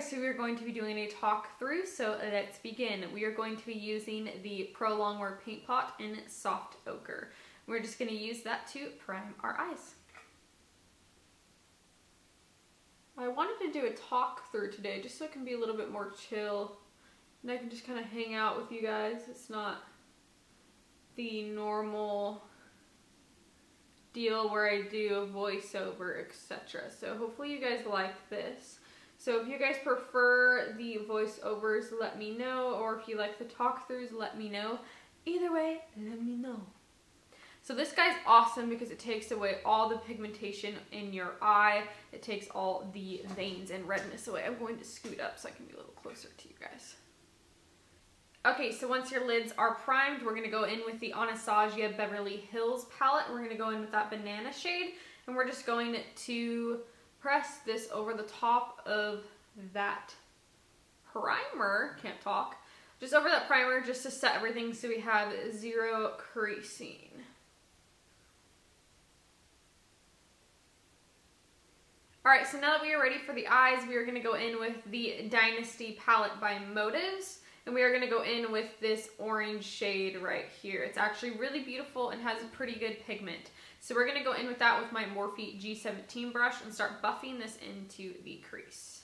guys, so we are going to be doing a talk through, so let's begin. We are going to be using the Pro Longwear Paint Pot in Soft Ochre. We're just going to use that to prime our eyes. I wanted to do a talk through today just so it can be a little bit more chill and I can just kind of hang out with you guys. It's not the normal deal where I do a voiceover, etc. So hopefully you guys like this. So if you guys prefer the voiceovers, let me know, or if you like the talk throughs, let me know. Either way, let me know. So this guy's awesome because it takes away all the pigmentation in your eye. It takes all the veins and redness away. I'm going to scoot up so I can be a little closer to you guys. Okay, so once your lids are primed, we're going to go in with the Anastasia Beverly Hills palette. We're going to go in with that banana shade, and we're just going to press this over the top of that primer. Can't talk. Just over that primer just to set everything so we have zero creasing. Alright, so now that we are ready for the eyes, we are going to go in with the Dynasty palette by Motives. And we are going to go in with this orange shade right here. It's actually really beautiful and has a pretty good pigment. So we're going to go in with that with my Morphe G17 brush and start buffing this into the crease.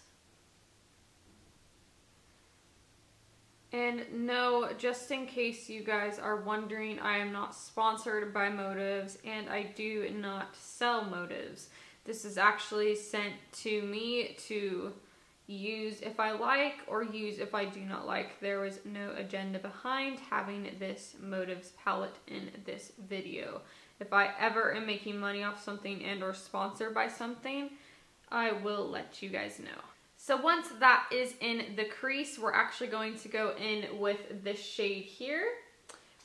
And no, just in case you guys are wondering, I am not sponsored by Motives and I do not sell Motives. This is actually sent to me to use if I like or use if I do not like. There was no agenda behind having this Motives palette in this video. If I ever am making money off something and or sponsored by something, I will let you guys know. So once that is in the crease, we're actually going to go in with this shade here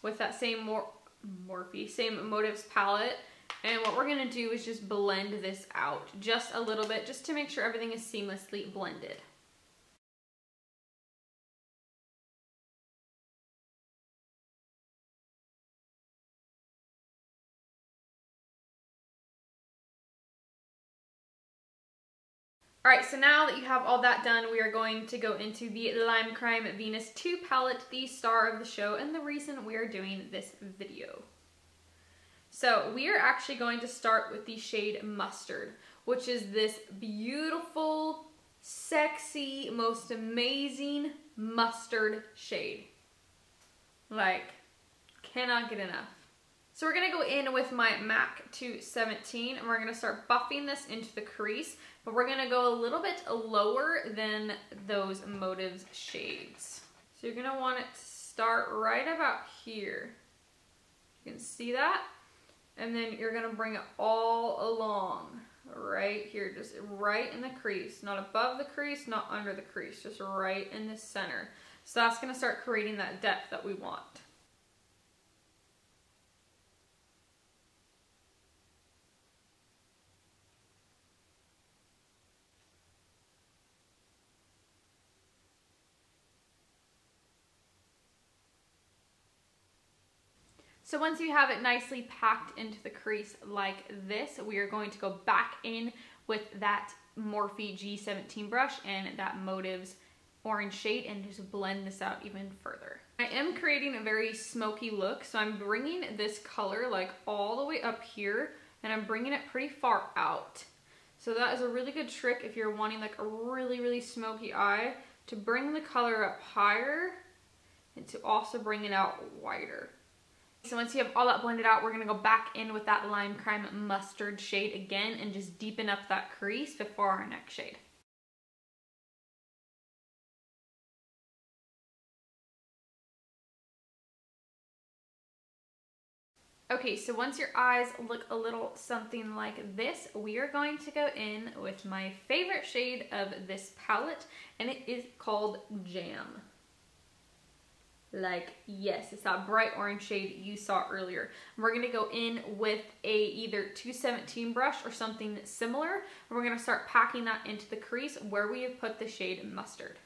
with that same same Motives palette. And what we're going to do is just blend this out just a little bit, just to make sure everything is seamlessly blended. Alright, so now that you have all that done, we are going to go into the Limecrime Venus 2 palette, the star of the show, and the reason we are doing this video. So we are actually going to start with the shade Mustard, which is this beautiful, sexy, most amazing mustard shade. Like, cannot get enough. So we're going to go in with my MAC 217 and we're going to start buffing this into the crease, but we're going to go a little bit lower than those Motives shades. So you're going to want it to start right about here. You can see that? And then you're going to bring it all along right here, just right in the crease, not above the crease, not under the crease, just right in the center. So that's going to start creating that depth that we want. So once you have it nicely packed into the crease like this, we are going to go back in with that Morphe G17 brush and that Motives orange shade and just blend this out even further. I am creating a very smoky look, so I'm bringing this color like all the way up here and I'm bringing it pretty far out. So that is a really good trick if you're wanting like a really, really smoky eye, to bring the color up higher and to also bring it out wider. So once you have all that blended out, we're going to go back in with that Limecrime Mustard shade again and just deepen up that crease before our next shade. Okay, so once your eyes look a little something like this, we are going to go in with my favorite shade of this palette, and it is called Jam. Like, yes, it's that bright orange shade you saw earlier. And we're going to go in with a either 217 brush or something similar. And we're going to start packing that into the crease where we have put the shade Mustard.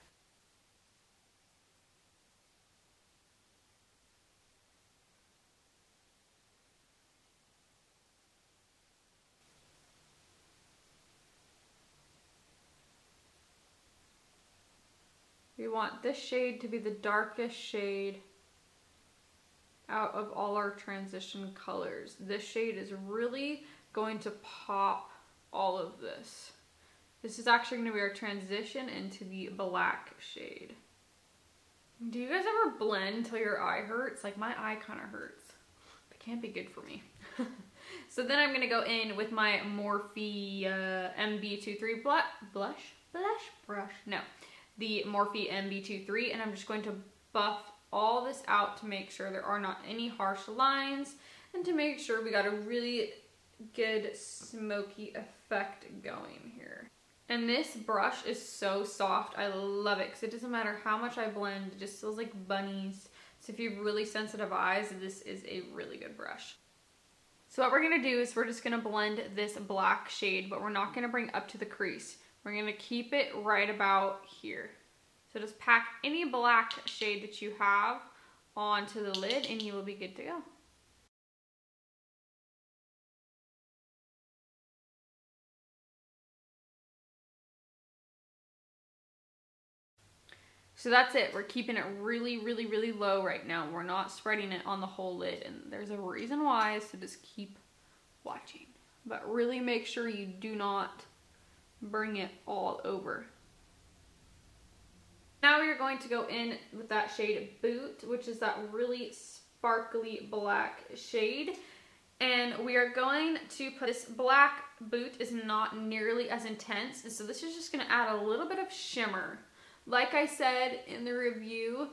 We want this shade to be the darkest shade out of all our transition colors. This shade is really going to pop all of this. This is actually going to be our transition into the black shade. Do you guys ever blend till your eye hurts? Like my eye kind of hurts. It can't be good for me. So then I'm going to go in with my Morphe MB23 blush brush. No, the Morphe MB23, and I'm just going to buff all this out to make sure there are not any harsh lines and to make sure we got a really good smoky effect going here. And this brush is so soft. I love it because it doesn't matter how much I blend, it just feels like bunnies. So if you have really sensitive eyes, this is a really good brush. So what we're gonna do is we're just gonna blend this black shade, but we're not gonna bring up to the crease. We're gonna keep it right about here. So just pack any black shade that you have onto the lid and you will be good to go. So that's it. We're keeping it really, really, really low right now. We're not spreading it on the whole lid, and there's a reason why, so just keep watching. But really make sure you do not bring it all over. Now we're going to go in with that shade Boot, which is that really sparkly black shade. And we are going to put this black Boot is not nearly as intense, and so this is just gonna add a little bit of shimmer. Like I said in the review,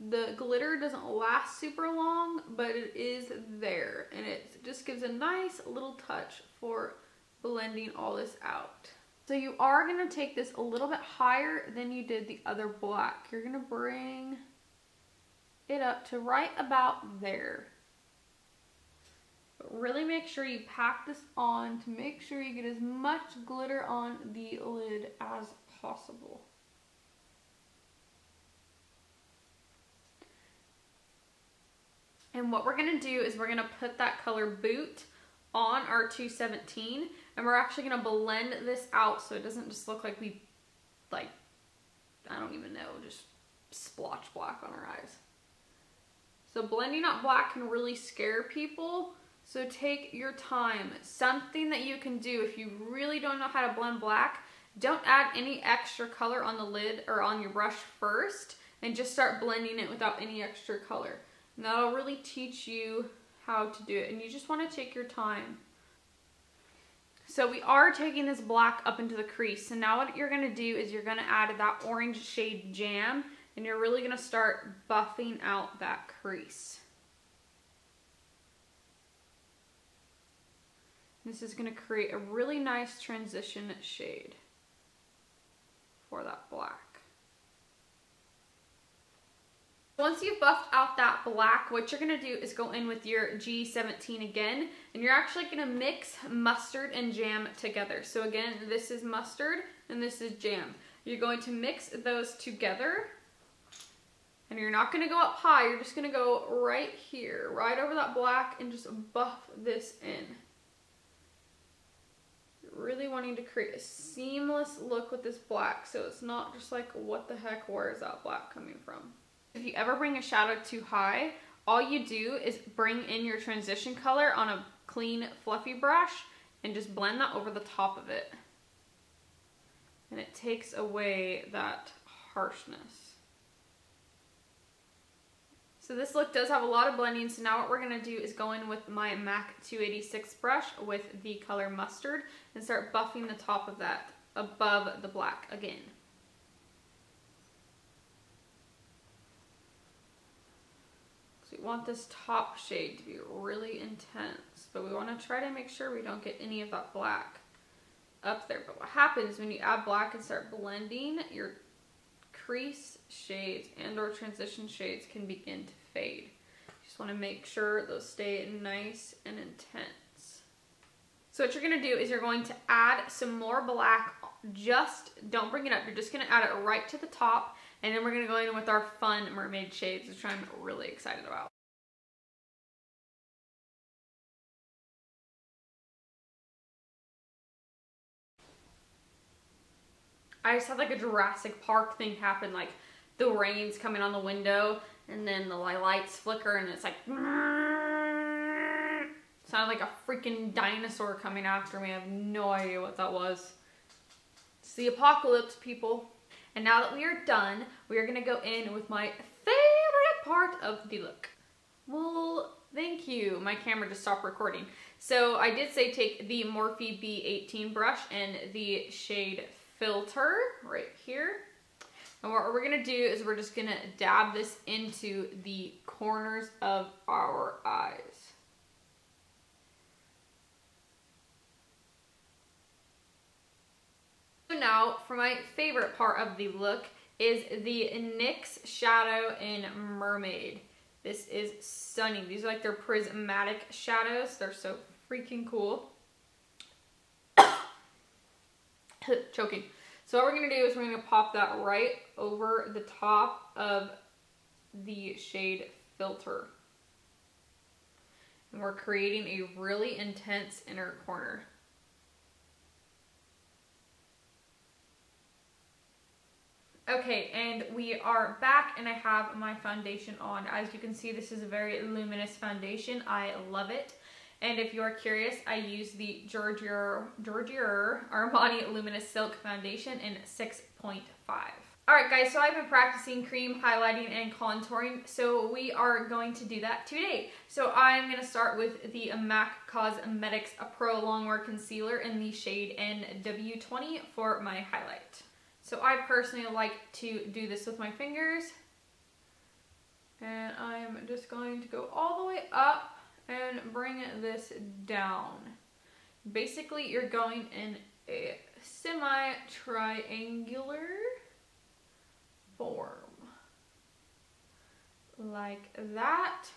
the glitter doesn't last super long, but it is there. And it just gives a nice little touch for blending all this out. So you are gonna take this a little bit higher than you did the other black. You're gonna bring it up to right about there. But really make sure you pack this on to make sure you get as much glitter on the lid as possible. And what we're gonna do is we're gonna put that color Boot on our 217, and we're actually gonna blend this out so it doesn't just look like we, like, I don't even know, just splotch black on our eyes. So blending out black can really scare people, so take your time. Something that you can do if you really don't know how to blend black, don't add any extra color on the lid or on your brush first, and just start blending it without any extra color. And that'll really teach you how to do it, and you just want to take your time. So we are taking this black up into the crease. So now what you're going to do is you're going to add that orange shade Jam, and you're really going to start buffing out that crease. This is going to create a really nice transition shade for that black. Once you've buffed out that black, what you're gonna do is go in with your G17 again, and you're actually gonna mix mustard and jam together. So again, this is mustard and this is jam. You're going to mix those together, and you're not gonna go up high, you're just gonna go right here, right over that black, and just buff this in. You're really wanting to create a seamless look with this black, so it's not just like, what the heck, where is that black coming from? If you ever bring a shadow too high, all you do is bring in your transition color on a clean, fluffy brush and just blend that over the top of it. And it takes away that harshness. So this look does have a lot of blending, so now what we're gonna do is go in with my MAC 286 brush with the color Mustard and start buffing the top of that above the black again. We want this top shade to be really intense, but we want to try to make sure we don't get any of that black up there. But what happens when you add black and start blending, your crease shades and or transition shades can begin to fade. You just want to make sure those stay nice and intense. So what you're going to do is you're going to add some more black. Just don't bring it up. You're just going to add it right to the top. And then we're going to go in with our fun mermaid shades, which I'm really excited about. I just had like a Jurassic Park thing happen, like the rain's coming on the window and then the lights flicker and it's like sounded like a freaking dinosaur coming after me. I have no idea what that was. It's the apocalypse, people. And now that we are done, we are gonna go in with my favorite part of the look. Well, thank you. My camera just stopped recording. So I did say take the Morphe B18 brush and the shade Filter right here. And what we're gonna do is we're just gonna dab this into the corners of our eyes. So now for my favorite part of the look is the NYX shadow in Mermaid. This is stunning. These are like their prismatic shadows. They're so freaking cool. Choking. So what we're going to do is we're going to pop that right over the top of the shade Filter. And we're creating a really intense inner corner. Okay, and we are back and I have my foundation on. As you can see, this is a very luminous foundation. I love it. And if you are curious, I use the Giorgio Armani Luminous Silk Foundation in 6.5. Alright guys, so I've been practicing cream highlighting and contouring, so we are going to do that today. So I'm going to start with the MAC Cosmetics Pro Longwear Concealer in the shade NW20 for my highlight. So I personally like to do this with my fingers. And I'm just going to go all the way up and bring this down. Basically, you're going in a semi-triangular form. Like that.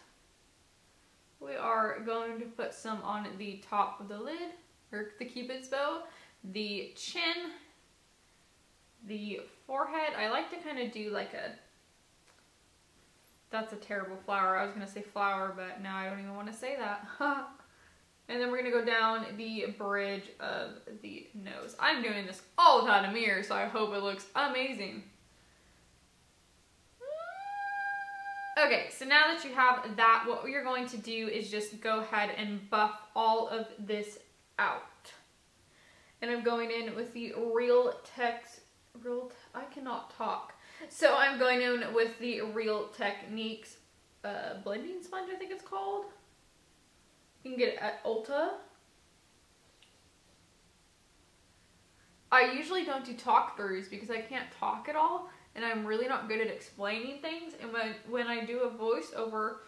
We are going to put some on the top of the lid, or the Cupid's bow, the chin, the forehead. I like to kind of do like a, that's a terrible flower. I was going to say flower, but now I don't even want to say that. And then we're going to go down the bridge of the nose. I'm doing this all without a mirror, so I hope it looks amazing. Okay, so now that you have that, what you're going to do is just go ahead and buff all of this out. And I'm going in with the I cannot talk. So I'm going in with the Real Techniques blending sponge, I think it's called. You can get it at Ulta. I usually don't do talk throughs because I can't talk at all, and I'm really not good at explaining things. And when I do a voiceover,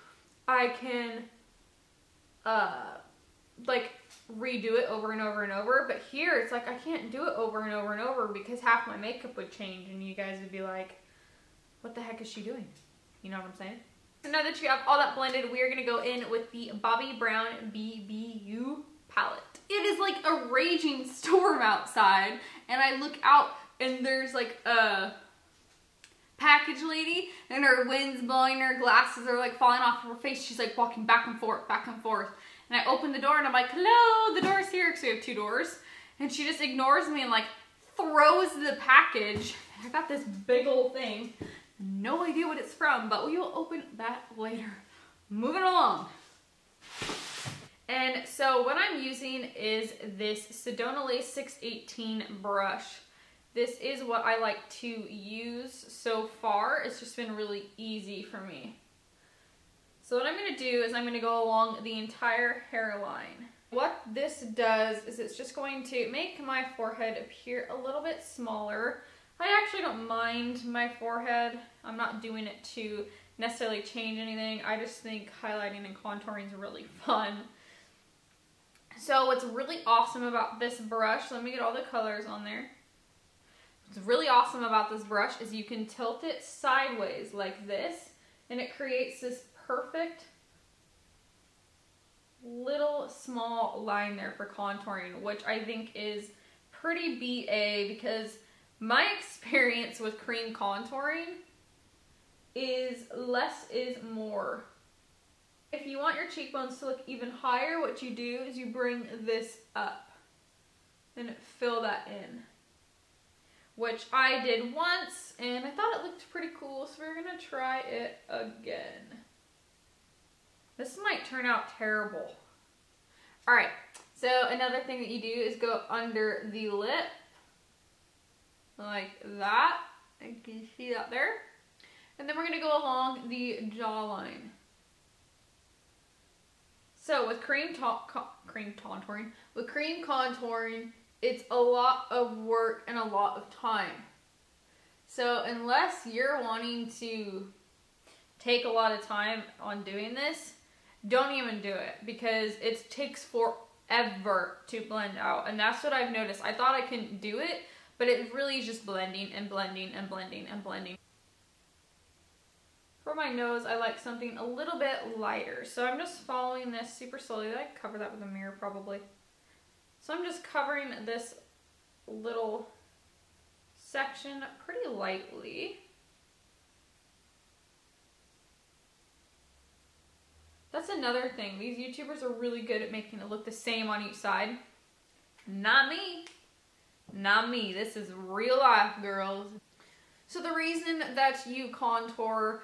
I can like redo it over and over and over. But here it's like I can't do it over and over and over because half my makeup would change and you guys would be like, what the heck is she doing? You know what I'm saying? So now that you have all that blended, we are going to go in with the Bobbi Brown BBU palette. It is like a raging storm outside, and I look out and there's like a package lady and her wind's blowing, her glasses are like falling off her face. She's like walking back and forth, back and forth. And I open the door and I'm like, hello, the door's here, because we have 2 doors. And she just ignores me and like throws the package. I got this big old thing. No idea what it's from, but we will open that later. Moving along. And so what I'm using is this Sedona Lace 618 brush. This is what I like to use so far. It's just been really easy for me. So what I'm going to do is I'm going to go along the entire hairline. What this does is it's just going to make my forehead appear a little bit smaller. I actually don't mind my forehead. I'm not doing it to necessarily change anything. I just think highlighting and contouring is really fun. So what's really awesome about this brush, let me get all the colors on there. What's really awesome about this brush is you can tilt it sideways like this, and it creates this perfect little small line there for contouring, which I think is pretty BA, because my experience with cream contouring is less is more. If you want your cheekbones to look even higher, what you do is you bring this up and fill that in. which I did once, and I thought it looked pretty cool, so we're gonna try it again. This might turn out terrible. All right, so another thing that you do is go under the lip, like that. You can see that there. And then we're gonna go along the jawline. So with cream contouring, it's a lot of work and a lot of time. So unless you're wanting to take a lot of time on doing this, don't even do it, because it takes forever to blend out. And that's what I've noticed. I thought I couldn't do it, but it really is just blending and blending and blending and blending. For my nose, I like something a little bit lighter. So I'm just following this super slowly. I could cover that with a mirror probably. So I'm just covering this little section pretty lightly. That's another thing. These YouTubers are really good at making it look the same on each side. Not me. Not me. This is real life, girls. So the reason that you contour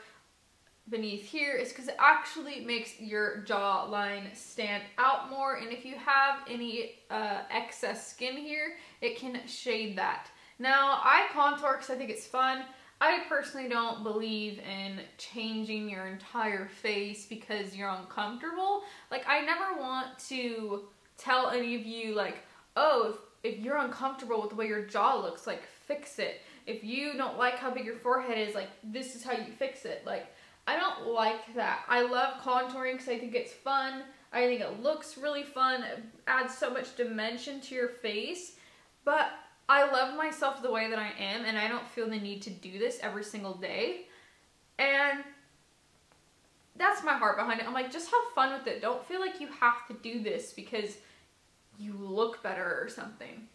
beneath here is because it actually makes your jawline stand out more, and if you have any excess skin here, it can shade that. Now, I contour because I think it's fun. I personally don't believe in changing your entire face because you're uncomfortable. Like, I never want to tell any of you, like, oh, if you're uncomfortable with the way your jaw looks, like, fix it. If you don't like how big your forehead is, like, this is how you fix it. Like, I don't like that. I love contouring because I think it's fun. I think it looks really fun. It adds so much dimension to your face. But I love myself the way that I am, and I don't feel the need to do this every single day. And that's my heart behind it. I'm like, just have fun with it. Don't feel like you have to do this because you look better or something.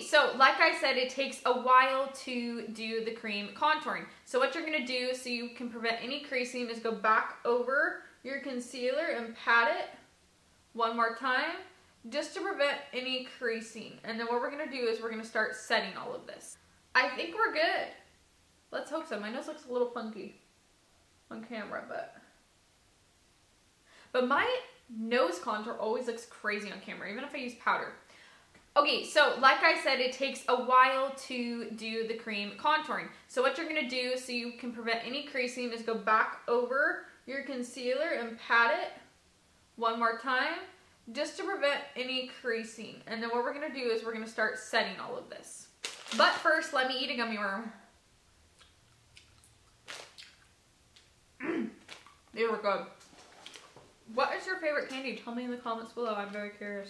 So, like I said, it takes a while to do the cream contouring. So what you're going to do so you can prevent any creasing is go back over your concealer and pat it one more time just to prevent any creasing. And then what we're going to do is we're going to start setting all of this. I think we're good. Let's hope so. My nose looks a little funky on camera, but my nose contour always looks crazy on camera, even if I use powder. Okay, so like I said, it takes a while to do the cream contouring. So what you're going to do so you can prevent any creasing is go back over your concealer and pat it one more time just to prevent any creasing. And then what we're going to do is we're going to start setting all of this. But first, let me eat a gummy worm. They were good. What is your favorite candy? Tell me in the comments below. I'm very curious.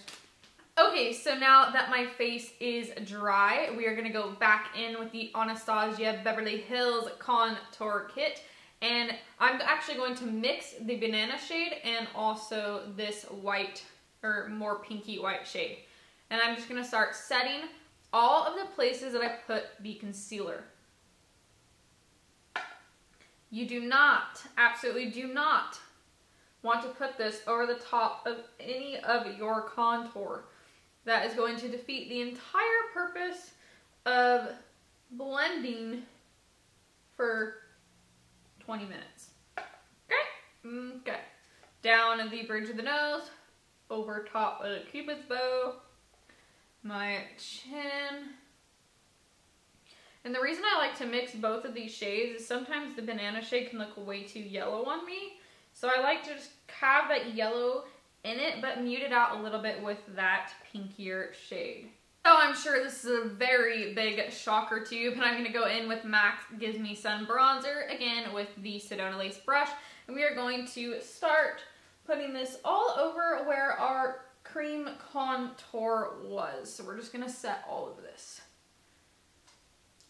Okay, so now that my face is dry, we are going to go back in with the Anastasia Beverly Hills Contour Kit. And I'm actually going to mix the banana shade and also this white, or more pinky white shade. And I'm just going to start setting all of the places that I put the concealer. You do not, absolutely do not, want to put this over the top of any of your contour. That is going to defeat the entire purpose of blending for 20 minutes. Okay? Okay. Down the bridge of the nose, over top of the Cupid's bow, my chin. And the reason I like to mix both of these shades is sometimes the banana shade can look way too yellow on me. So I like to just have that yellow in it, but mute it out a little bit with that pinkier shade. So I'm sure this is a very big shocker to you, but I'm going to go in with MAC Gives Me Sun Bronzer, again with the Sedona Lace brush. And we are going to start putting this all over where our cream contour was. So we're just going to set all of this.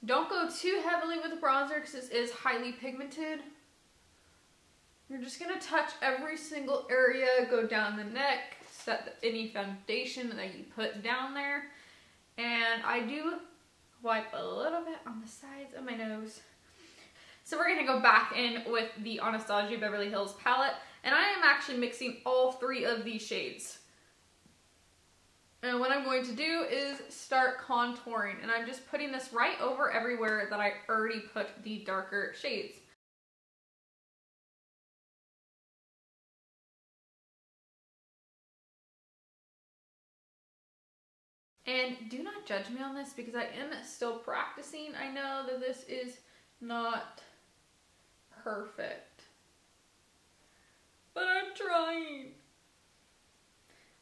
Don't go too heavily with the bronzer because this is highly pigmented. You're just going to touch every single area, go down the neck, set any foundation that you put down there. And I do wipe a little bit on the sides of my nose. So we're going to go back in with the Anastasia Beverly Hills palette. And I am actually mixing all three of these shades. And what I'm going to do is start contouring, and I'm just putting this right over everywhere that I already put the darker shades. And do not judge me on this because I am still practicing. I know that this is not perfect, but I'm trying.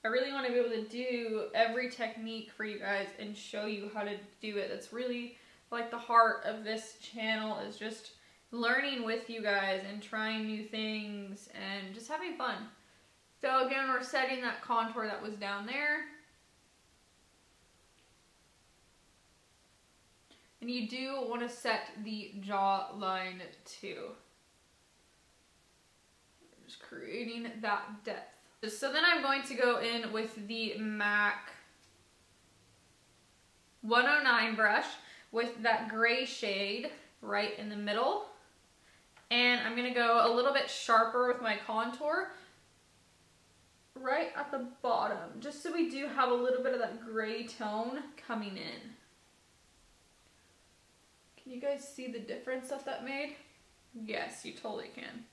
I really want to be able to do every technique for you guys and show you how to do it. That's really like the heart of this channel, is just learning with you guys and trying new things and just having fun. So again, we're setting that contour that was down there. And you do want to set the jawline too. Just creating that depth. So then I'm going to go in with the MAC 109 brush with that gray shade right in the middle. And I'm going to go a little bit sharper with my contour right at the bottom, just so we do have a little bit of that gray tone coming in. Can you guys see the difference that made? Yes, you totally can.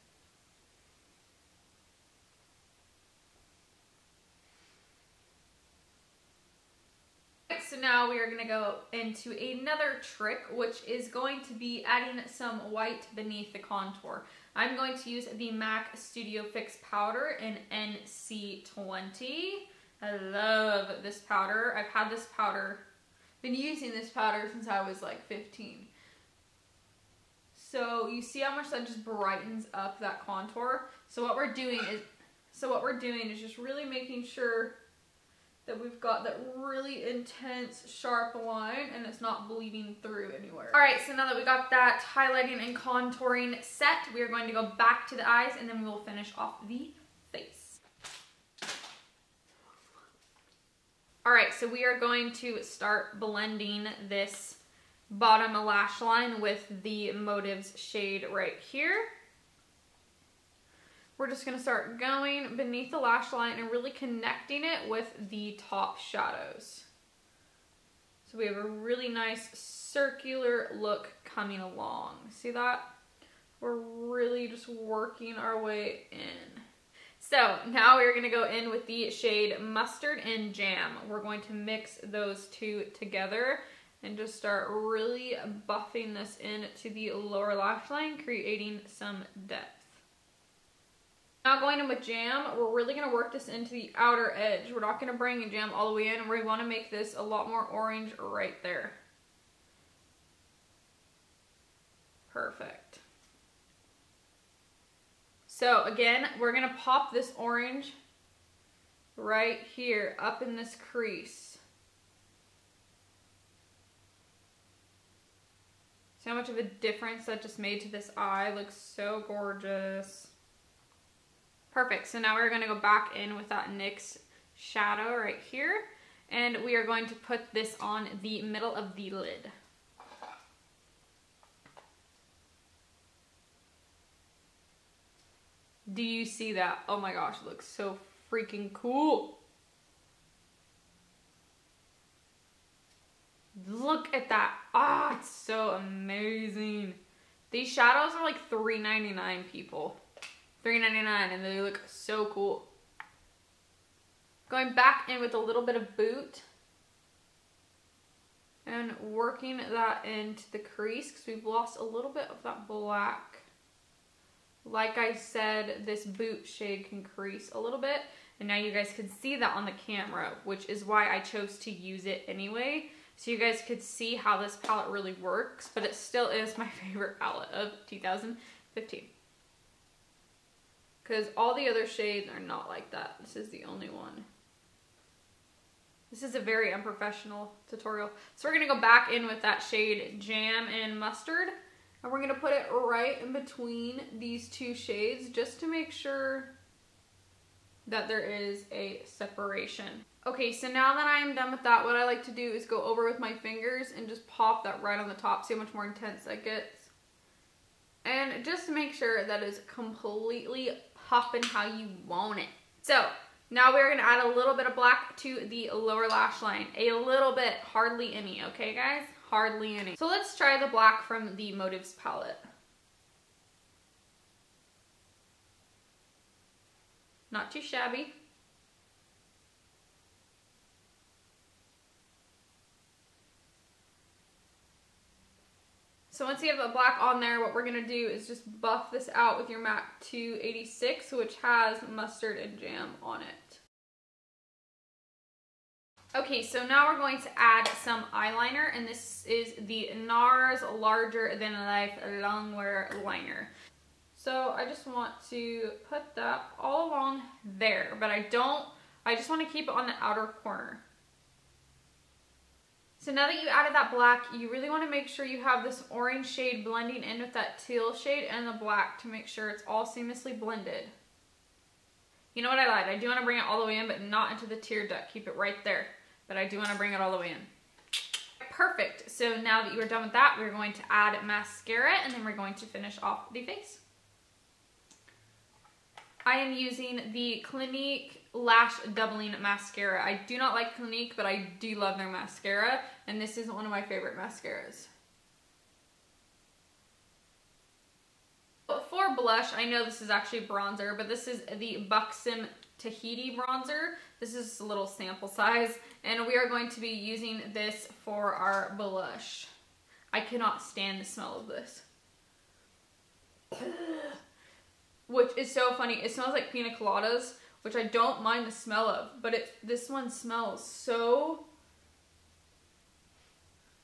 So now we are going to go into another trick, which is going to be adding some white beneath the contour. I'm going to use the MAC Studio Fix powder in NC20. I love this powder. I've had this powder, been using this powder since I was like 15. So you see how much that just brightens up that contour. So what we're doing is just really making sure that we've got that really intense, sharp line and it's not bleeding through anywhere. All right, so now that we got that highlighting and contouring set, we are going to go back to the eyes and then we will finish off the face. All right, so we are going to start blending this bottom lash line with the Motives shade right here. We're just going to start going beneath the lash line and really connecting it with the top shadows. So we have a really nice circular look coming along. See that? We're really just working our way in. So now we're going to go in with the shade Mustard and Jam. We're going to mix those two together and just start really buffing this into the lower lash line, creating some depth. Now going in with Jam, we're really going to work this into the outer edge. We're not going to bring Jam all the way in. We want to make this a lot more orange right there. Perfect. So again, we're going to pop this orange right here up in this crease. See how much of a difference that just made to this eye? Looks so gorgeous. Perfect, so now we're going to go back in with that NYX shadow right here, and we are going to put this on the middle of the lid. Do you see that? Oh my gosh, it looks so freaking cool. Look at that. Ah, it's so amazing. These shadows are like $3.99, people. $3.99, and they look so cool. Going back in with a little bit of boot and working that into the crease because we've lost a little bit of that black. Like I said, this boot shade can crease a little bit, and now you guys can see that on the camera, which is why I chose to use it anyway, so you guys could see how this palette really works, but it still is my favorite palette of 2015. Because all the other shades are not like that. This is the only one. This is a very unprofessional tutorial. So we're going to go back in with that shade Jam and Mustard. And we're going to put it right in between these two shades just to make sure that there is a separation. Okay, so now that I'm done with that, what I like to do is go over with my fingers and just pop that right on the top. See how much more intense that gets? And just to make sure that it's completely popping how you want it. So Now we're gonna add a little bit of black to the lower lash line. A little bit, hardly any, okay guys? Hardly any. So let's try the black from the Motives palette. Not too shabby. So once you have the black on there, what we're gonna do is just buff this out with your MAC 286, which has mustard and jam on it. Okay, so now we're going to add some eyeliner, and this is the NARS Larger Than Life Longwear Liner. So I just want to put that all along there, but I just want to keep it on the outer corner. So now that you added that black, you really want to make sure you have this orange shade blending in with that teal shade and the black to make sure it's all seamlessly blended. You know what, I lied. I do want to bring it all the way in, but not into the tear duct. Keep it right there. But I do want to bring it all the way in. Perfect. So now that you are done with that, we're going to add mascara, and then we're going to finish off the face. I am using the Clinique Lash Doubling Mascara. I do not like Clinique, but I do love their mascara, and this is one of my favorite mascaras. For blush, I know this is actually bronzer, but this is the Buxom Tahiti bronzer. This is a little sample size, and we are going to be using this for our blush. I cannot stand the smell of this. Which is so funny. It smells like pina coladas, which I don't mind the smell of, but this one smells so...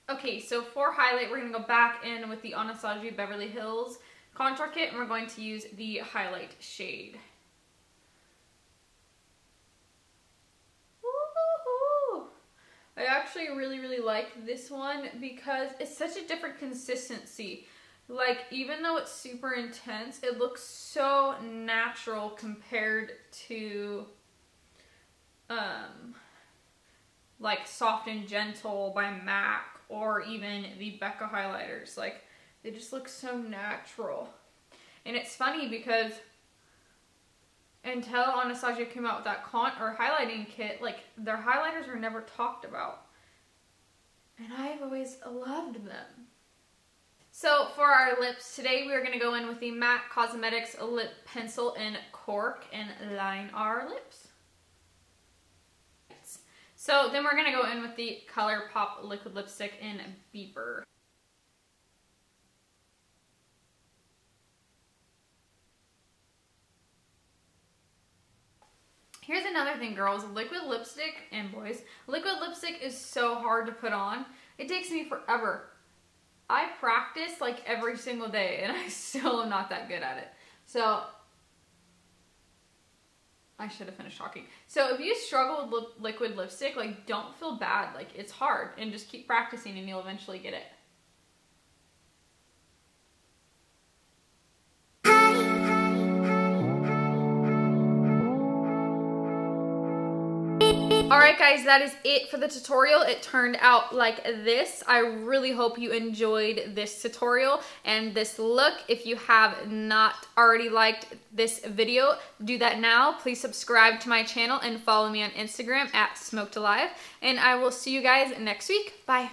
Okay, so for highlight, we're going to go back in with the Anasazi Beverly Hills Contour Kit, and we're going to use the highlight shade. Woo-hoo-hoo. I actually really like this one because it's such a different consistency. Like, even though it's super intense, it looks so natural compared to, like, Soft and Gentle by MAC or even the Becca highlighters. Like, they just look so natural. And it's funny because until Anastasia came out with that highlighting kit, like, their highlighters were never talked about. And I've always loved them. So for our lips today, we're going to go in with the MAC Cosmetics Lip Pencil in Cork and line our lips. So then we're going to go in with the ColourPop Liquid Lipstick in Beeper. Here's another thing, girls. Liquid lipstick, and boys, liquid lipstick is so hard to put on. It takes me forever. I practice like every single day, and I still am not that good at it. So, I should have finished talking. So if you struggle with liquid lipstick, like, don't feel bad. Like, it's hard, and just keep practicing and you'll eventually get it. Alright guys, that is it for the tutorial. It turned out like this. I really hope you enjoyed this tutorial and this look. If you have not already liked this video, do that now. Please subscribe to my channel and follow me on Instagram at SmokedAlive. And I will see you guys next week. Bye.